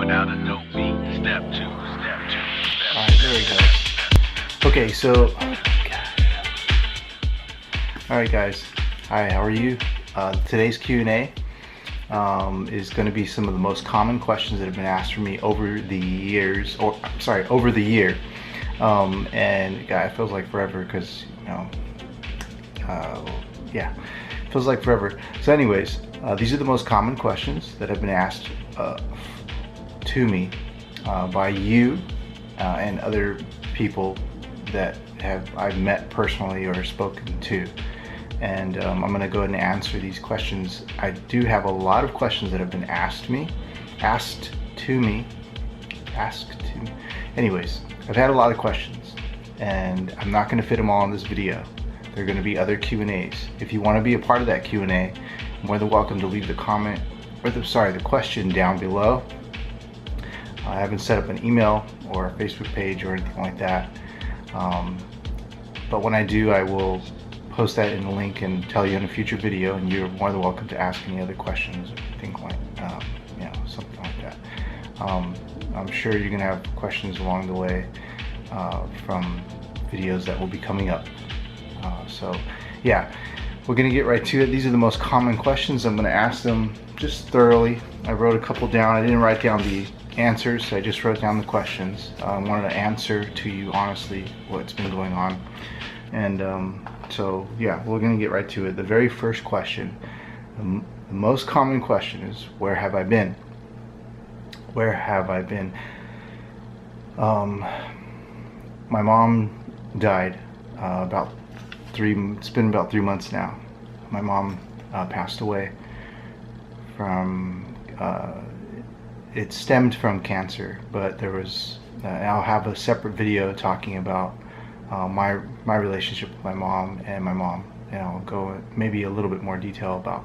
out a dope beat. Step two, step two, step Alright, there we go. Okay, so, alright guys, hi, how are you? Today's Q&A is going to be some of the most common questions that have been asked for me over the years, over the year. And yeah, it feels like forever because, yeah, it feels like forever. So anyways, these are the most common questions that have been asked to me by you and other people that I've met personally or spoken to. And I'm going to go ahead and answer these questions. I do have a lot of questions that have been asked to me. Anyways, I've had a lot of questions and I'm not going to fit them all in this video. There are going to be other Q&As. If you want to be a part of that Q&A, more than welcome to leave the comment, or the question down below. I haven't set up an email or a Facebook page or anything like that. But when I do, I will post that in the link and tell you in a future video, and you're more than welcome to ask any other questions or things like, something like that. I'm sure you're gonna have questions along the way from videos that will be coming up. So yeah, we're gonna get right to it. These are the most common questions. I'm gonna ask them just thoroughly. I wrote a couple down. I didn't write down the answers. I just wrote down the questions. I wanted to answer to you honestly what's been going on. And so yeah, we're gonna get right to it. The very first question, the most common question is, where have I been? Where have I been? My mom died it's been about 3 months now. My mom passed away from, it stemmed from cancer, but there was, I'll have a separate video talking about my relationship with my mom, and I'll go maybe a little bit more detail about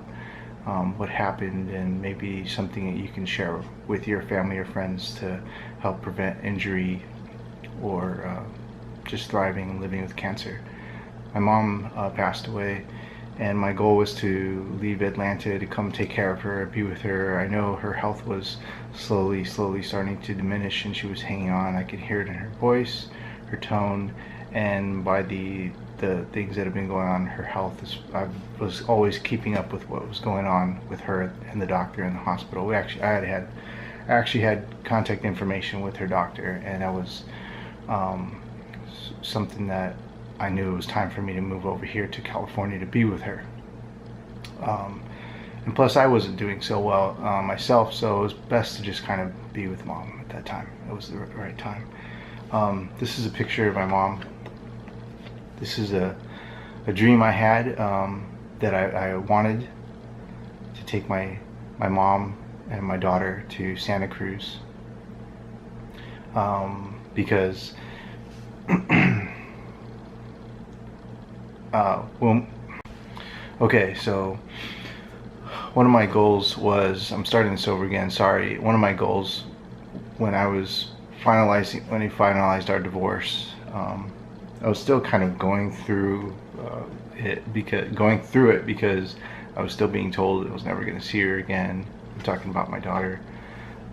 what happened, and maybe something that you can share with your family or friends to help prevent injury or just thriving and living with cancer. My mom passed away, and my goal was to leave Atlanta to come take care of her, be with her. I know her health was slowly starting to diminish, and she was hanging on. I could hear it in her voice, her tone, and by the things that have been going on in her health. I was always keeping up with what was going on with her and the doctor in the hospital. I actually had contact information with her doctor, and that was something that I knew it was time for me to move over here to California to be with her. And plus I wasn't doing so well myself, so it was best to just kind of be with mom at that time. It was the right time. This is a picture of my mom. This is a dream I had, that I wanted to take my mom and my daughter to Santa Cruz, because okay, so one of my goals was, I'm starting this over again, sorry. One of my goals when we finalized our divorce, I was still kind of going through it because I was still being told I was never going to see her again. I'm talking about my daughter,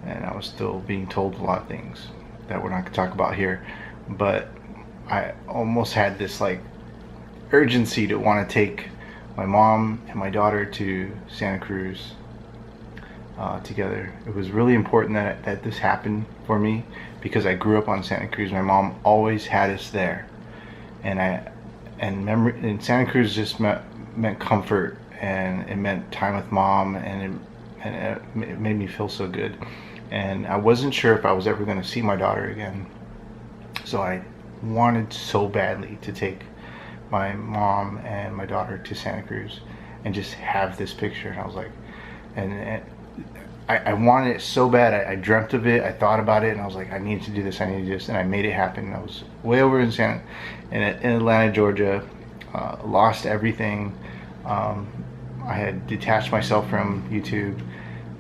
and I was still being told a lot of things that we're not going to talk about here. But I almost had this like urgency to want to take my mom and my daughter to Santa Cruz together. It was really important that this happened for me because I grew up on Santa Cruz. My mom always had us there, and Santa Cruz just meant comfort, and it meant time with mom, and it made me feel so good. And I wasn't sure if I was ever going to see my daughter again, so I wanted so badly to take my mom and my daughter to Santa Cruz and just have this picture. And I was like, and I wanted it so bad. I dreamt of it, I thought about it, and I was like, I need to do this, and I made it happen. I was way over in Atlanta, Georgia, lost everything. I had detached myself from YouTube,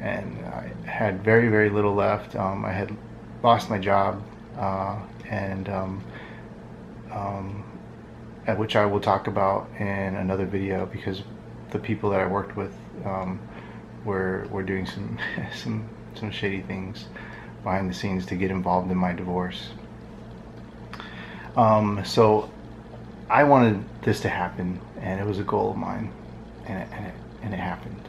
and I had very little left. I had lost my job, which I will talk about in another video, because the people that I worked with were doing some shady things behind the scenes to get involved in my divorce. So I wanted this to happen, and it was a goal of mine, and it happened.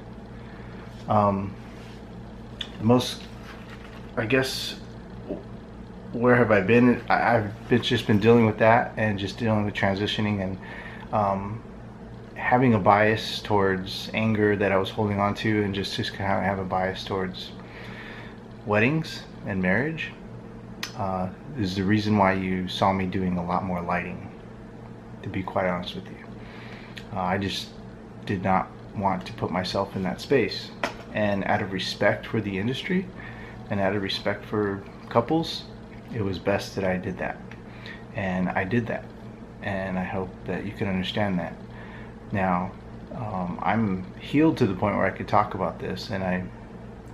The most, I guess, where have I been? I've just been dealing with that, and just dealing with transitioning, and having a bias towards anger that I was holding on to, and just kind of have a bias towards weddings and marriage. This is the reason why you saw me doing a lot more lighting, to be quite honest with you. I just did not want to put myself in that space, and out of respect for the industry and out of respect for couples, it was best that I did that, and I did that, and I hope that you can understand that. Now, I'm healed to the point where I could talk about this, and I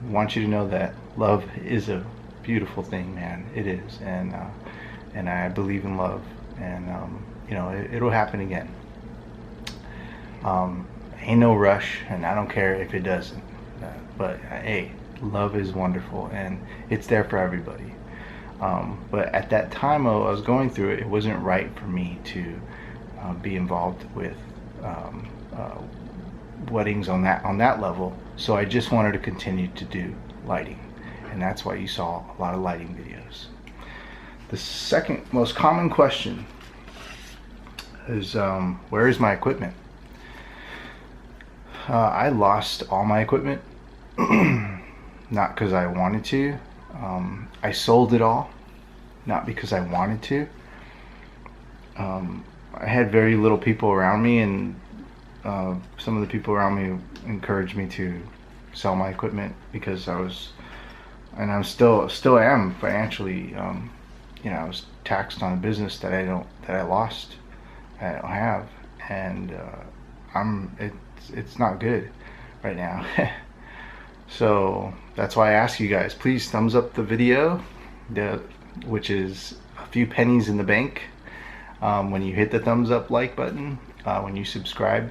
want you to know that love is a beautiful thing, man. It is, and I believe in love, and it'll happen again. Ain't no rush, and I don't care if it doesn't. But hey, love is wonderful, and it's there for everybody. But at that time I was going through it, it wasn't right for me to be involved with weddings on that level. So I just wanted to continue to do lighting, and that's why you saw a lot of lighting videos. The second most common question is, where is my equipment? I lost all my equipment, not because I wanted to. I sold it all, not because I wanted to. I had very little people around me, and some of the people around me encouraged me to sell my equipment because I was, and I'm still am financially. I was taxed on a business that I lost, I don't have, and it's not good right now. So that's why I ask you guys, please thumbs up the video, which is a few pennies in the bank. When you hit the thumbs up like button, when you subscribe,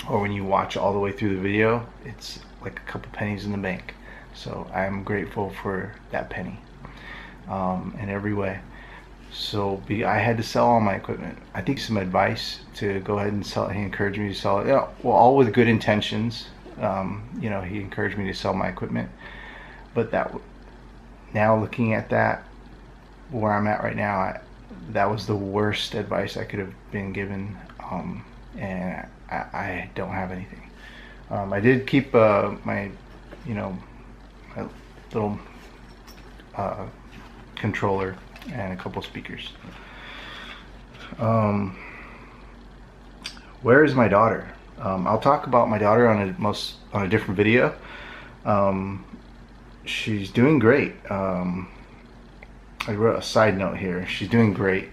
or when you watch all the way through the video, it's like a couple pennies in the bank. So I'm grateful for that penny, in every way. So I had to sell all my equipment. I think some advice to go ahead and sell it. He encouraged me to sell it. Well, all with good intentions. He encouraged me to sell my equipment. But now looking at that, where I'm at right now, that was the worst advice I could have been given. And I don't have anything. I did keep my little controller and a couple speakers. Where is my daughter? I'll talk about my daughter on a different video. She's doing great. I wrote a side note here. She's doing great.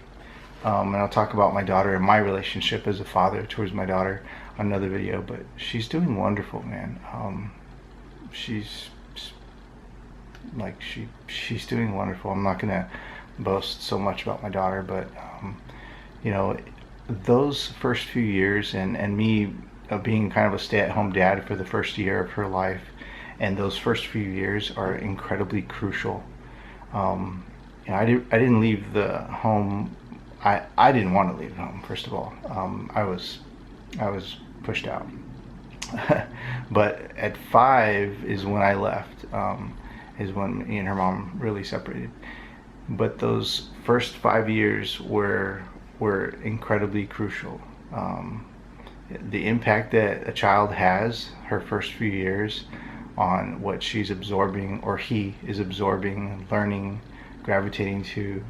And I'll talk about my daughter and my relationship as a father towards my daughter on another video. But she's doing wonderful, man. She's doing wonderful. I'm not gonna boast so much about my daughter, but those first few years, and me being kind of a stay-at-home dad for the first year of her life, and those first few years are incredibly crucial. I didn't leave the home. I didn't want to leave home, first of all. I was pushed out. But at 5 is when I left, is when me and her mom really separated. But those first 5 years were incredibly crucial. The impact that a child has her first few years on what she's absorbing, or he is absorbing, learning, gravitating to,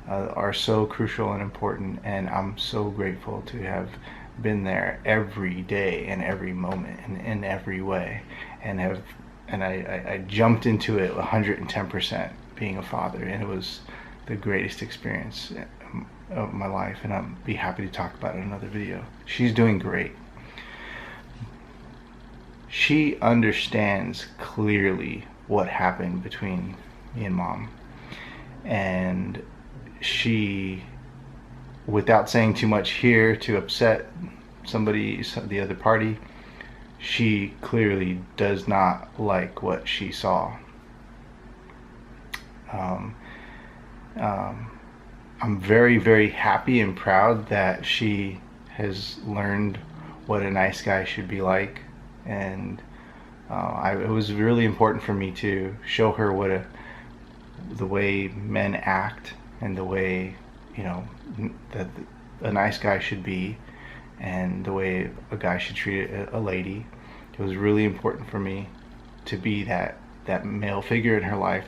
are so crucial and important. And I'm so grateful to have been there every day and every moment and in every way, and I jumped into it 110%, being a father, and it was the greatest experience of my life, and I'll be happy to talk about it in another video. She's doing great. She understands clearly what happened between me and mom, and she, without saying too much here to upset the other party, she clearly does not like what she saw. I'm very, very happy and proud that she has learned what a nice guy should be like, and it was really important for me to show her the way men act and the way, you know, that a nice guy should be, and the way a guy should treat a lady. It was really important for me to be that male figure in her life,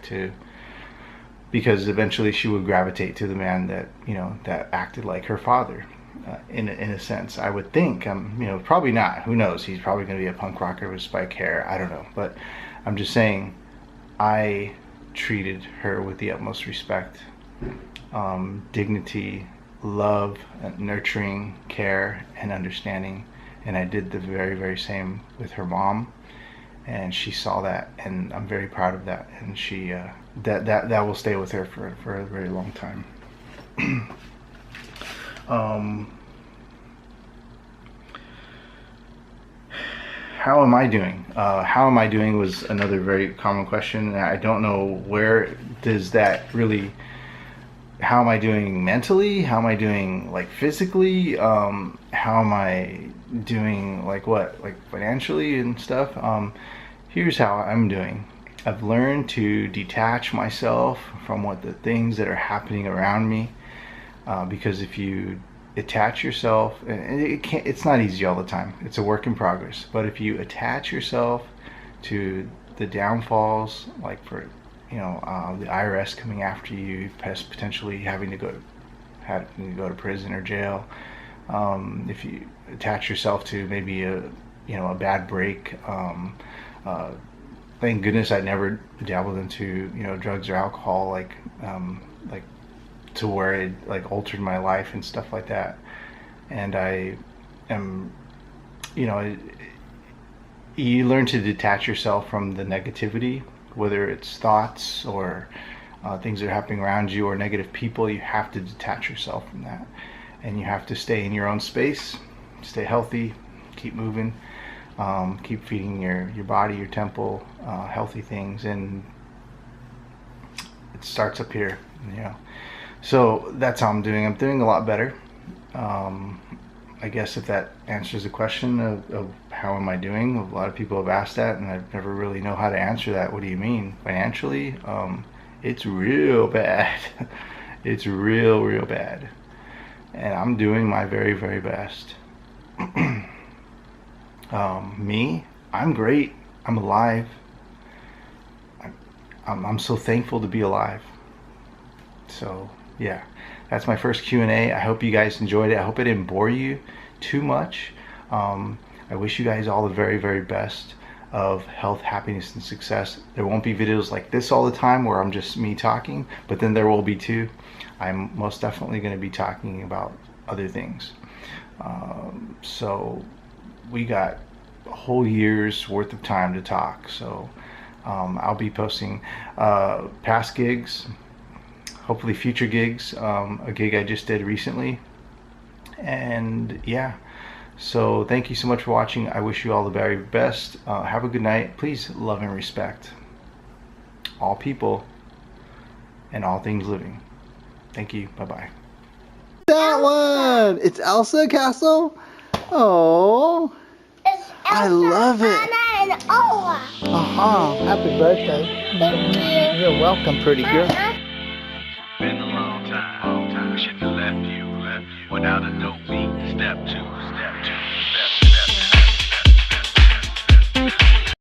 because eventually she would gravitate to the man that, you know, that acted like her father, in a sense. I would think. You know, probably not. Who knows? He's probably going to be a punk rocker with spike hair. I don't know. But I'm just saying, I treated her with the utmost respect, dignity, love, nurturing, care, and understanding. And I did the very, very same with her mom. And she saw that, and I'm very proud of that. And she that will stay with her for a very long time. How am I doing? How am I doing was another very common question. And I don't know where does that really. How am I doing mentally? How am I doing like physically? How am I doing like what? Like financially and stuff? Here's how I'm doing. I've learned to detach myself from the things that are happening around me, because if you attach yourself, and it's not easy all the time. It's a work in progress. But if you attach yourself to the downfalls, like for the IRS coming after you, potentially having to go to prison or jail. If you attach yourself to maybe a bad break, thank goodness I never dabbled into drugs or alcohol, like to where it like altered my life and stuff like that. And I am, you learn to detach yourself from the negativity, whether it's thoughts or things that are happening around you or negative people. You have to detach yourself from that, and you have to stay in your own space, stay healthy, keep moving, keep feeding your body, your temple, healthy things, and it starts up here, So that's how I'm doing. I'm doing a lot better. I guess if that answers the question of how am I doing, a lot of people have asked that, and I've never really know how to answer that. What do you mean? Financially, it's real bad. It's real bad. And I'm doing my very, very best. Me, I'm great. I'm alive. I'm so thankful to be alive. So yeah, that's my first Q&A. I hope you guys enjoyed it. I hope it didn't bore you too much. I wish you guys all the very, very best of health, happiness, and success. There won't be videos like this all the time where I'm just me talking, but then there will be too. I'm most definitely going to be talking about other things. So we got a whole year's worth of time to talk. So I'll be posting past gigs, hopefully future gigs, a gig I just did recently, and yeah. So thank you so much for watching. I wish you all the very best. Have a good night. Please love and respect all people and all things living. Thank you. Bye-bye. That one! It's Elsa Castle? Oh, I love it. Anna and Ola. Happy birthday. Thank you. You're welcome, pretty girl. Been a long time. We shouldn't have left you without a dope beat. Step two, step two.